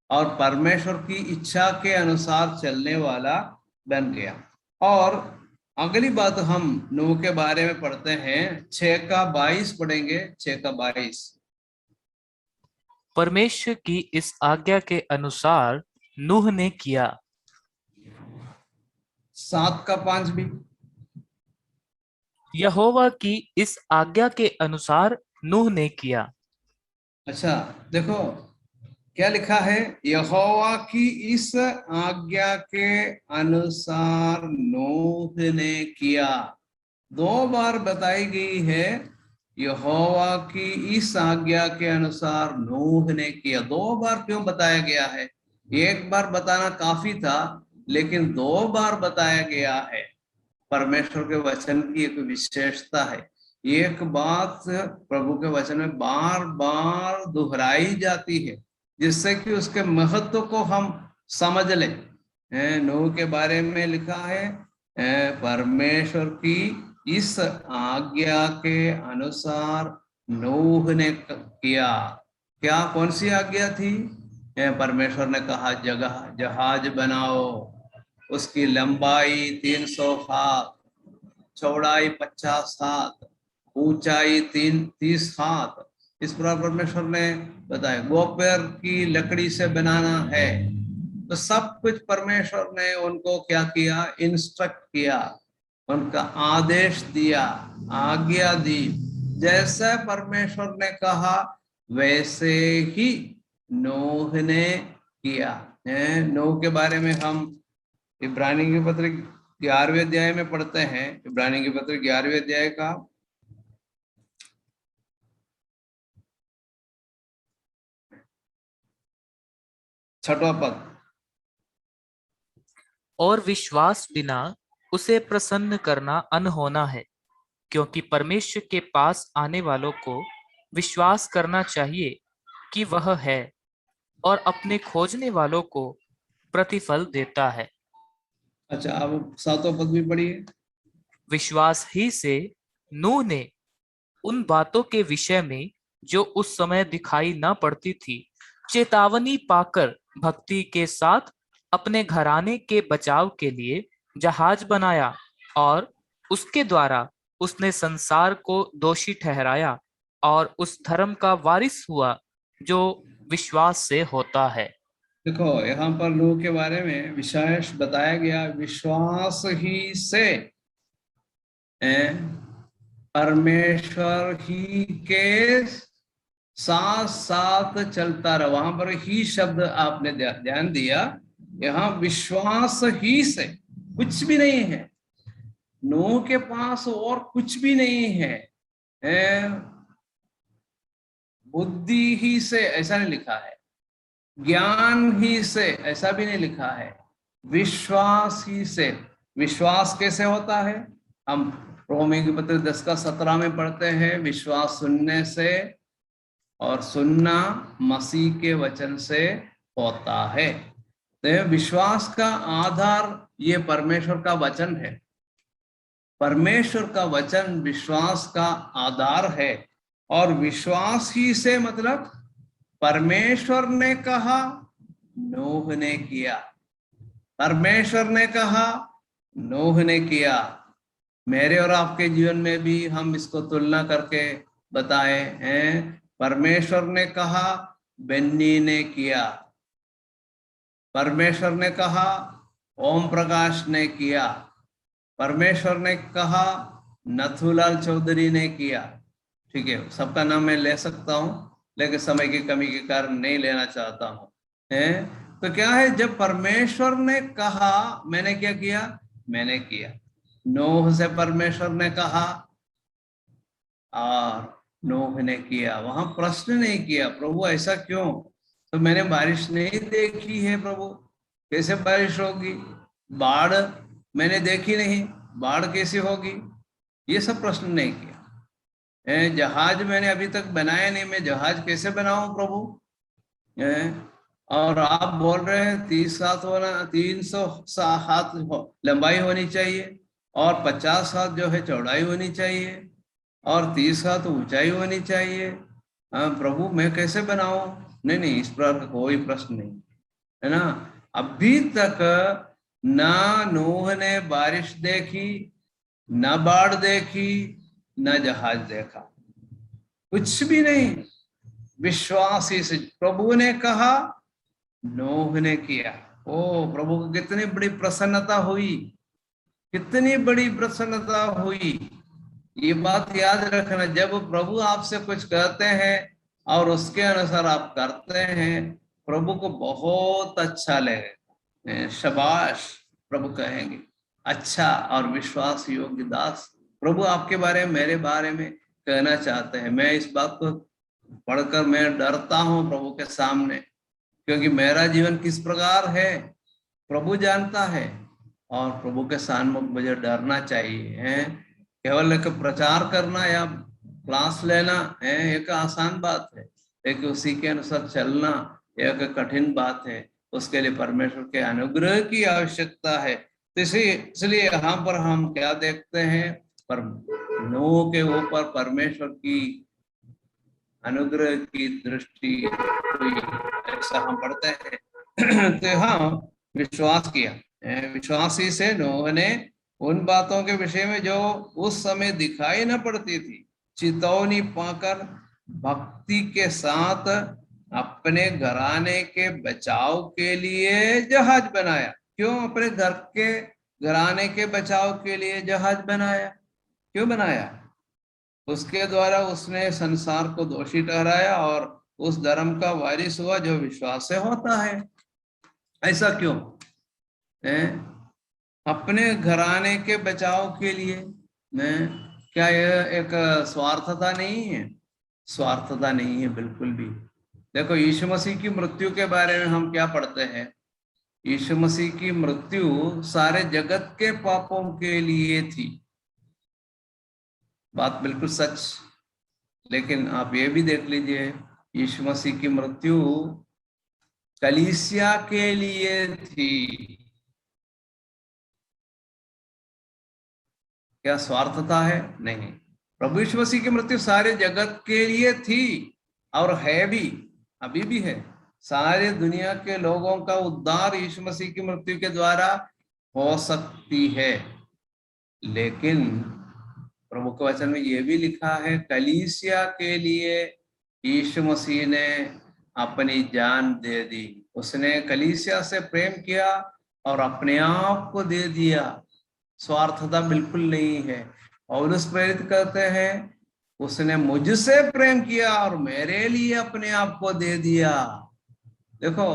Speaker 1: और परमेश्वर की इच्छा के अनुसार चलने वाला बन गया। और अगली बात हम नूह के बारे में पढ़ते हैं, 6 का 22 पढ़ेंगे। 6 का 22।
Speaker 3: परमेश्वर की इस आज्ञा के अनुसार नूह ने किया।
Speaker 1: 7 का 5 भी।
Speaker 3: यहोवा की इस आज्ञा के अनुसार नूह ने किया।
Speaker 1: अच्छा, देखो क्या लिखा है, यहोवा की इस आज्ञा के अनुसार नूह ने किया। 2 बार बताई गई है, यहोवा की इस आज्ञा के अनुसार नूह ने किया। 2 बार क्यों बताया गया है? एक बार बताना काफी था, लेकिन 2 बार बताया गया है। परमेश्वर के वचन की एक विशेषता है, एक बात प्रभु के वचन में बार बार दोहराई जाती है, जिससे कि उसके महत्व को हम समझ लें। नूह के बारे में लिखा है, परमेश्वर की इस आज्ञा के अनुसार नूह ने किया। क्या, कौन सी आज्ञा थी? परमेश्वर ने कहा जहाज बनाओ, उसकी लंबाई 300 हाथ, चौड़ाई 50 हाथ, ऊंचाई 30 हाथ। इस प्रकार परमेश्वर ने बताया। गोपेर की लकड़ी से बनाना है। तो सब कुछ परमेश्वर ने उनको क्या किया? इंस्ट्रक्ट किया, उनका आदेश दिया, आज्ञा दी। जैसे परमेश्वर ने कहा वैसे ही नूह ने किया। नूह के बारे में हम इब्रानी के पत्र 11वें अध्याय में पढ़ते हैं। इब्रानी के पत्र 11वें अध्याय का 6वां पद।
Speaker 3: और विश्वास बिना उसे प्रसन्न करना अनहोना है, क्योंकि परमेश्वर के पास आने वालों को विश्वास करना चाहिए कि वह है, और अपने खोजने वालों को प्रतिफल देता है।
Speaker 1: अच्छा, अब 7वां पद भी पढ़िए।
Speaker 3: विश्वास ही से नूह ने उन बातों के विषय में जो उस समय दिखाई न पड़ती थी, चेतावनी पाकर भक्ति के साथ अपने घराने के बचाव के लिए जहाज बनाया, और उसके द्वारा उसने संसार को दोषी ठहराया और उस धर्म का वारिस हुआ जो विश्वास से होता है।
Speaker 1: देखो, यहाँ पर नूह के बारे में विशेष बताया गया, विश्वास ही से परमेश्वर ही के साथ साथ चलता रहा। वहां पर ही शब्द आपने ध्यान दिया, यहाँ विश्वास ही से। कुछ भी नहीं है। नूह के पास और कुछ भी नहीं है, बुद्धि ही से ऐसा नहीं लिखा है, ज्ञान ही से ऐसा भी नहीं लिखा है, विश्वास ही से। विश्वास कैसे होता है? हम रोमी के पत्र 10 का 17 में पढ़ते हैं, विश्वास सुनने से और सुनना मसीह के वचन से होता है। तो विश्वास का आधार ये परमेश्वर का वचन है। परमेश्वर का वचन विश्वास का आधार है। और विश्वास ही से मतलब परमेश्वर ने कहा, नूह ने किया। परमेश्वर ने कहा, नूह ने किया। मेरे और आपके जीवन में भी हम इसको तुलना करके बताए हैं। परमेश्वर ने कहा, बेन्नी ने किया। परमेश्वर ने कहा, ओम प्रकाश ने किया। परमेश्वर ने कहा, नथुलाल चौधरी ने किया। ठीक है, सबका नाम मैं ले सकता हूं, लेकिन समय की कमी के कारण नहीं लेना चाहता हूं। तो क्या है, जब परमेश्वर ने कहा, मैंने क्या किया? मैंने किया। नूह से परमेश्वर ने कहा और नूह ने किया। वहां प्रश्न नहीं किया, प्रभु ऐसा क्यों? तो मैंने बारिश नहीं देखी है प्रभु, कैसे बारिश होगी? बाढ़ मैंने देखी नहीं, बाढ़ कैसी होगी? ये सब प्रश्न नहीं किया। जहाज मैंने अभी तक बनाया नहीं, मैं जहाज कैसे बनाऊं प्रभु? और आप बोल रहे हैं 30 हाथ होना, 300 हाथ लंबाई होनी चाहिए और 50 हाथ जो है चौड़ाई होनी चाहिए और 30 हाथ ऊंचाई होनी चाहिए। प्रभु मैं कैसे बनाऊं? नहीं नहीं, इस प्रकार का कोई प्रश्न नहीं है ना। अभी तक ना नूह ने बारिश देखी, न बाढ़ देखी, न जहाज देखा, कुछ भी नहीं। विश्वास ही से प्रभु ने कहा, नूह ने किया। ओ प्रभु को कितनी बड़ी प्रसन्नता हुई, कितनी बड़ी प्रसन्नता हुई। ये बात याद रखना, जब प्रभु आपसे कुछ कहते हैं और उसके अनुसार आप करते हैं, प्रभु को बहुत अच्छा लगेगा। शाबाश प्रभु कहेंगे, अच्छा और विश्वास योग्य दास। प्रभु आपके बारे में, मेरे बारे में कहना चाहते हैं। मैं इस बात को पढ़कर मैं डरता हूं प्रभु के सामने, क्योंकि मेरा जीवन किस प्रकार है प्रभु जानता है। और प्रभु के सामने मुझे डरना चाहिए। केवल एक प्रचार करना या क्लास लेना है एक आसान बात है, लेकिन उसी के अनुसार चलना एक कठिन बात है। उसके लिए परमेश्वर के अनुग्रह की आवश्यकता है। तो इसलिए यहाँ पर हम क्या देखते हैं, पर नूह के ऊपर परमेश्वर की अनुग्रह की दृष्टि हुई, ऐसा हम पढ़ते हैं। तो हाँ, विश्वास किया। विश्वासी से नूह ने उन बातों के विषय में जो उस समय दिखाई न पड़ती थी, चेतावनी पाकर भक्ति के साथ अपने घराने के बचाव के लिए जहाज बनाया। क्यों अपने घर के घराने के बचाव के लिए जहाज बनाया? क्यों बनाया? उसके द्वारा उसने संसार को दोषी ठहराया और उस धर्म का वारिस हुआ जो विश्वास से होता है। ऐसा क्यों? अपने घराने के बचाव के लिए। क्या यह एक स्वार्थता नहीं है? स्वार्थता नहीं है बिल्कुल भी। देखो, यीशु मसीह की मृत्यु के बारे में हम क्या पढ़ते हैं? यीशु मसीह की मृत्यु सारे जगत के पापों के लिए थी। बात बिल्कुल सच। लेकिन आप ये भी देख लीजिए, यीशु मसीह की मृत्यु कलीसिया के लिए थी। क्या स्वार्थता है? नहीं। प्रभु यीशु मसीह की मृत्यु सारे जगत के लिए थी और है भी, अभी भी है। सारे दुनिया के लोगों का उद्धार यीशु मसीह की मृत्यु के द्वारा हो सकती है। लेकिन प्रभु के वचन में यह भी लिखा है, कलीसिया के लिए यीशु मसीह ने अपनी जान दे दी। उसने कलीसिया से प्रेम किया और अपने आप को दे दिया। स्वार्थता बिल्कुल नहीं है। और उस प्रेरित करते हैं, उसने मुझसे प्रेम किया और मेरे लिए अपने आप को दे दिया। देखो,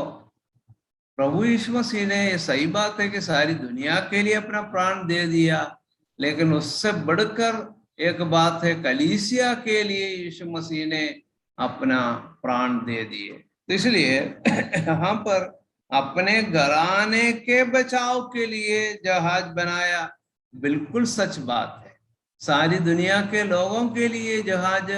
Speaker 1: प्रभु यीशु मसीह ने, ये सही बात है कि सारी दुनिया के लिए अपना प्राण दे दिया, लेकिन उससे बढ़कर एक बात है, कलीसिया के लिए यीशु मसीह ने अपना प्राण दे दिए। तो इसलिए यहाँ पर अपने घराने के बचाव के लिए जहाज बनाया, बिल्कुल सच बात है। सारी दुनिया के लोगों के लिए जहाज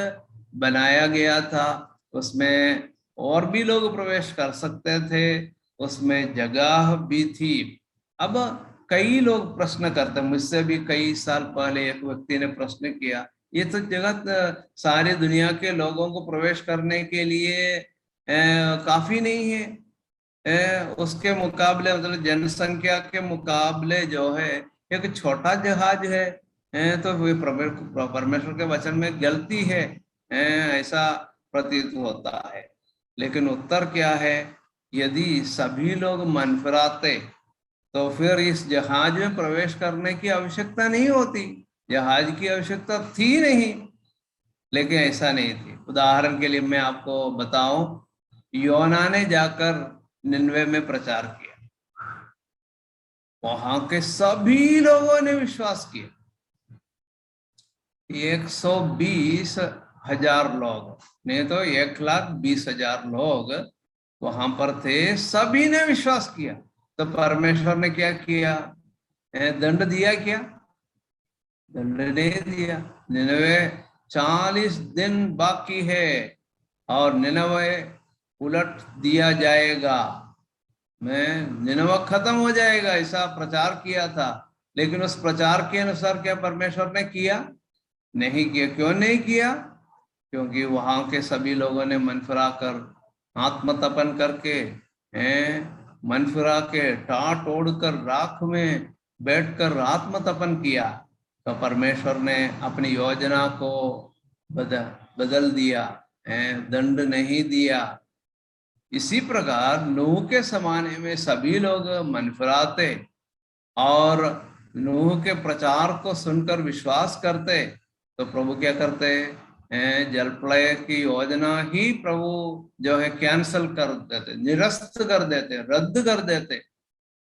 Speaker 1: बनाया गया था, उसमें और भी लोग प्रवेश कर सकते थे, उसमें जगह भी थी। अब कई लोग प्रश्न करते, मुझसे भी कई साल पहले एक व्यक्ति ने प्रश्न किया, ये तो जगत सारी दुनिया के लोगों को प्रवेश करने के लिए काफी नहीं है, उसके मुकाबले, मतलब जनसंख्या के मुकाबले जो है एक छोटा जहाज है, तो परमेश्वर के वचन में गलती है, ऐसा प्रतीत होता है। लेकिन उत्तर क्या है, यदि सभी लोग मन फिराते तो फिर इस जहाज में प्रवेश करने की आवश्यकता नहीं होती, जहाज की आवश्यकता थी नहीं। लेकिन ऐसा नहीं थी। उदाहरण के लिए मैं आपको बताऊं, योना ने जाकर निनवे में प्रचार किया, वहां के सभी लोगों ने विश्वास किया। 120,000 लोग, नहीं तो 1,20,000 लोग वहां पर थे, सभी ने विश्वास किया। तो परमेश्वर ने क्या किया, दंड दिया क्या? दंड नहीं दिया। निनवे 40 दिन बाकी है और निनवे उलट दिया जाएगा, मैं निनवा खत्म हो जाएगा, ऐसा प्रचार किया था। लेकिन उस प्रचार के अनुसार क्या परमेश्वर ने किया? नहीं किया। क्यों नहीं किया? क्योंकि वहां के सभी लोगों ने मन फिरा कर, आत्मतपन करके, मन फिरा के, टाट ओढ़कर राख में बैठकर आत्मतपन किया, तो परमेश्वर ने अपनी योजना को बदल दिया, दंड नहीं दिया। इसी प्रकार नूह के जमाने में सभी लोग मन फिराते और नूह के प्रचार को सुनकर विश्वास करते, तो प्रभु क्या करते हैं, जल प्रलय की योजना ही प्रभु जो है कैंसल कर देते, निरस्त कर देते, रद्द कर देते।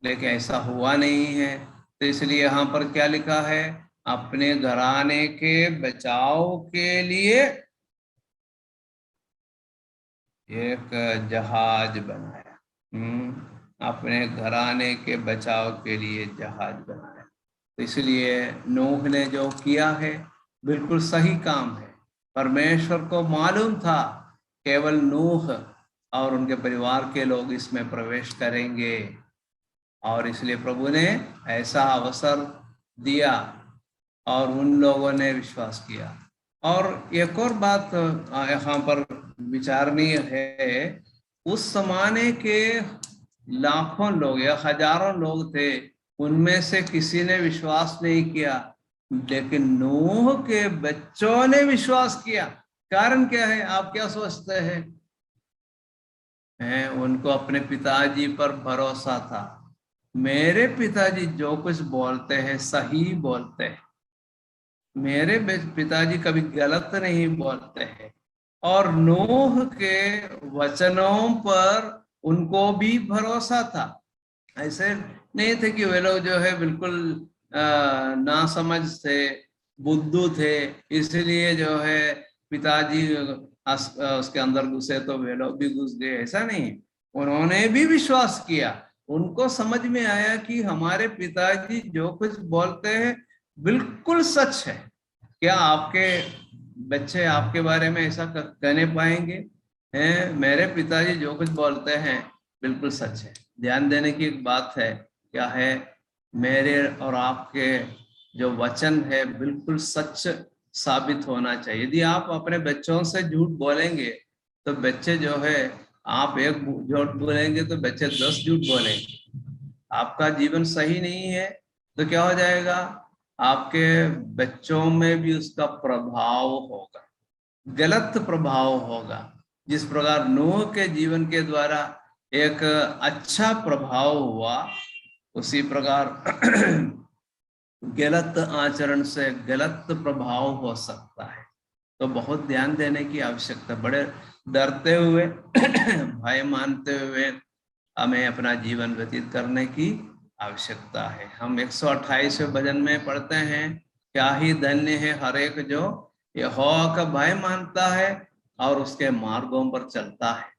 Speaker 1: लेकिन ऐसा हुआ नहीं है। तो इसलिए यहाँ पर क्या लिखा है, अपने घराने के बचाव के लिए एक जहाज बनाया। अपने घराने के बचाव के लिए जहाज बनाया। तो इसलिए नूह ने जो किया है बिल्कुल सही काम है। परमेश्वर को मालूम था केवल नूह और उनके परिवार के लोग इसमें प्रवेश करेंगे, और इसलिए प्रभु ने ऐसा अवसर दिया और उन लोगों ने विश्वास किया। और एक और बात यहाँ पर विचारणीय है, उस जमाने के लाखों लोग या हजारों लोग थे, उनमें से किसी ने विश्वास नहीं किया, लेकिन नूह के बच्चों ने विश्वास किया। कारण क्या है, आप क्या सोचते हैं? उनको अपने पिताजी पर भरोसा था। मेरे पिताजी जो कुछ बोलते हैं सही बोलते हैं, मेरे पिताजी कभी गलत नहीं बोलते हैं। और नूह के वचनों पर उनको भी भरोसा था। ऐसे नहीं थे कि वे लोग जो है बिल्कुल नासमझ थे, बुद्धू थे, इसलिए जो है पिताजी उसके अंदर घुसे तो वे लोग भी घुस गए, ऐसा नहीं। उन्होंने भी विश्वास किया। उनको समझ में आया कि हमारे पिताजी जो कुछ बोलते हैं बिल्कुल सच है। क्या आपके बच्चे आपके बारे में ऐसा कहने पाएंगे? मेरे पिताजी जो कुछ बोलते हैं बिल्कुल सच है। ध्यान देने की एक बात है, क्या है, मेरे और आपके जो वचन है बिल्कुल सच साबित होना चाहिए। यदि आप अपने बच्चों से झूठ बोलेंगे तो बच्चे जो है, आप एक झूठ बोलेंगे तो बच्चे 10 झूठ बोलेंगे। आपका जीवन सही नहीं है तो क्या हो जाएगा, आपके बच्चों में भी उसका प्रभाव होगा, गलत प्रभाव होगा। जिस प्रकार नूह के जीवन के द्वारा एक अच्छा प्रभाव हुआ, उसी प्रकार गलत आचरण से गलत प्रभाव हो सकता है। तो बहुत ध्यान देने की आवश्यकता, बड़े डरते हुए भय मानते हुए हमें अपना जीवन व्यतीत करने की आवश्यकता है। हम 128वें भजन में पढ़ते हैं, क्या ही धन्य है हर एक जो यहोवा का भय मानता है और उसके मार्गों पर चलता है।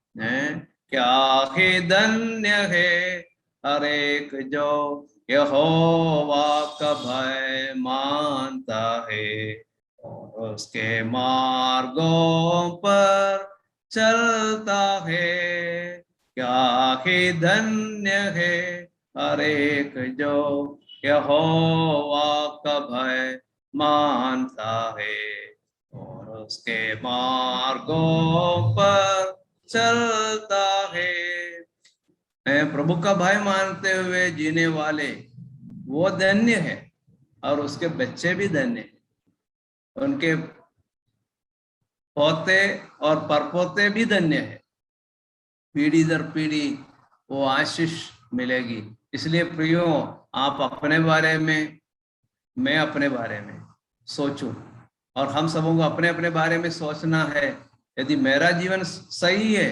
Speaker 1: क्या ही धन्य है हर एक जो यहोवा का भय मानता है और उसके मार्गों पर चलता है। क्या ही धन्य है हर एक जो यहोवा का भय मानता है और उसके मार्गों पर चलता है। प्रभु का भय मानते हुए जीने वाले वो धन्य है और उसके बच्चे भी धन्य है, उनके पोते और परपोते भी धन्य है। पीढ़ी दर पीढ़ी वो आशीष मिलेगी। इसलिए प्रियो, आप अपने बारे में, मैं अपने बारे में सोचूं और हम सबों को अपने अपने बारे में सोचना है। यदि मेरा जीवन सही है,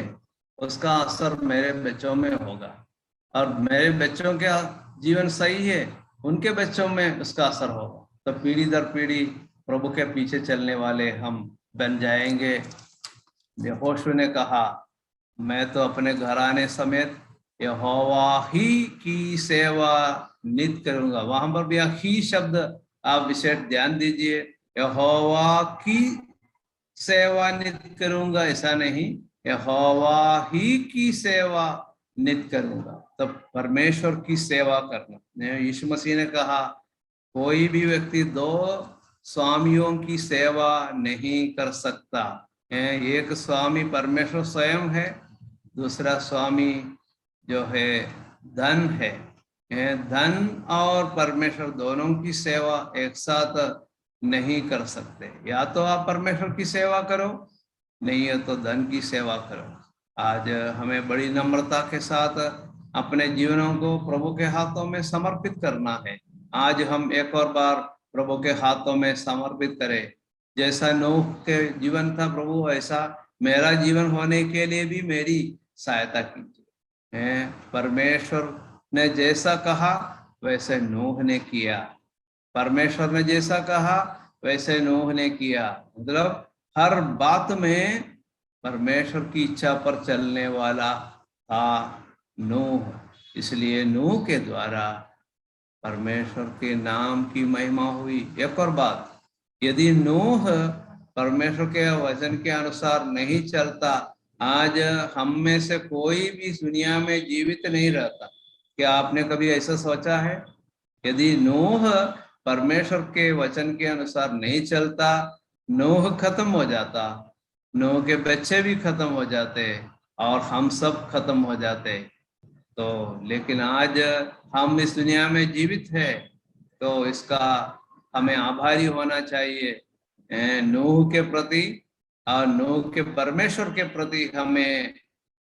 Speaker 1: उसका असर मेरे बच्चों में होगा और मेरे बच्चों का जीवन सही है, उनके बच्चों में उसका असर होगा। तो पीढ़ी दर पीढ़ी प्रभु के पीछे चलने वाले हम बन जाएंगे। यहोशू ने कहा, मैं तो अपने घराने समेत यहोवा ही की सेवा नित करूंगा। वहां पर भी ही शब्द आप विशेष ध्यान दीजिए। यहोवा की सेवा नित करूंगा ऐसा नहीं, यहोवा ही की सेवा नित करूंगा। तब परमेश्वर की सेवा करना। यीशु मसीह ने कहा, कोई भी व्यक्ति दो स्वामियों की सेवा नहीं कर सकता। एक स्वामी परमेश्वर स्वयं है, दूसरा स्वामी जो है धन है। धन और परमेश्वर दोनों की सेवा एक साथ नहीं कर सकते। या तो आप परमेश्वर की सेवा करो, नहीं है तो धन की सेवा करो। आज हमें बड़ी नम्रता के साथ अपने जीवनों को प्रभु के हाथों में समर्पित करना है। आज हम एक और बार प्रभु के हाथों में समर्पित करें। जैसा नूह के जीवन था प्रभु, ऐसा मेरा जीवन होने के लिए भी मेरी सहायता कीजिए। परमेश्वर ने जैसा कहा वैसे नूह ने किया, परमेश्वर ने जैसा कहा वैसे नूह ने किया। मतलब हर बात में परमेश्वर की इच्छा पर चलने वाला था नूह। इसलिए नूह के द्वारा परमेश्वर के नाम की महिमा हुई। एक और बात, यदि नूह परमेश्वर के वचन के अनुसार नहीं चलता, आज हम में से कोई भी दुनिया में जीवित नहीं रहता। क्या आपने कभी ऐसा सोचा है? यदि नूह परमेश्वर के वचन के अनुसार नहीं चलता, नूह खत्म हो जाता, नूह के बच्चे भी खत्म हो जाते और हम सब खत्म हो जाते। तो लेकिन आज हम इस दुनिया में जीवित है, तो इसका हमें आभारी होना चाहिए नूह के प्रति और नूह के परमेश्वर के प्रति हमें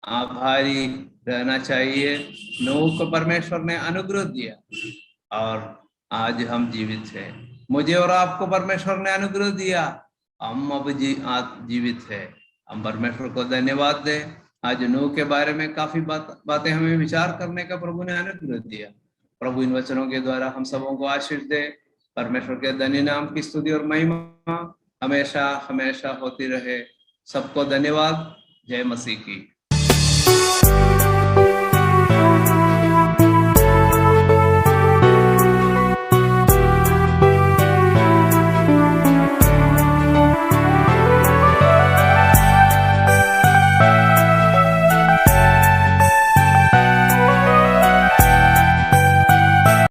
Speaker 1: आभारी रहना चाहिए। नूह को परमेश्वर ने अनुग्रह दिया और आज हम जीवित हैं। मुझे और आपको परमेश्वर ने अनुग्रह दिया, हम अब जीवित है। हम परमेश्वर को धन्यवाद दें। आज नूह के बारे में काफी बातें हमें विचार करने का प्रभु ने अनुग्रह दिया। प्रभु इन वचनों के द्वारा हम सबों को आशीष दे। परमेश्वर के धन्य नाम की स्तुति और महिमा हमेशा हमेशा होती रहे। सबको धन्यवाद। जय मसीह की।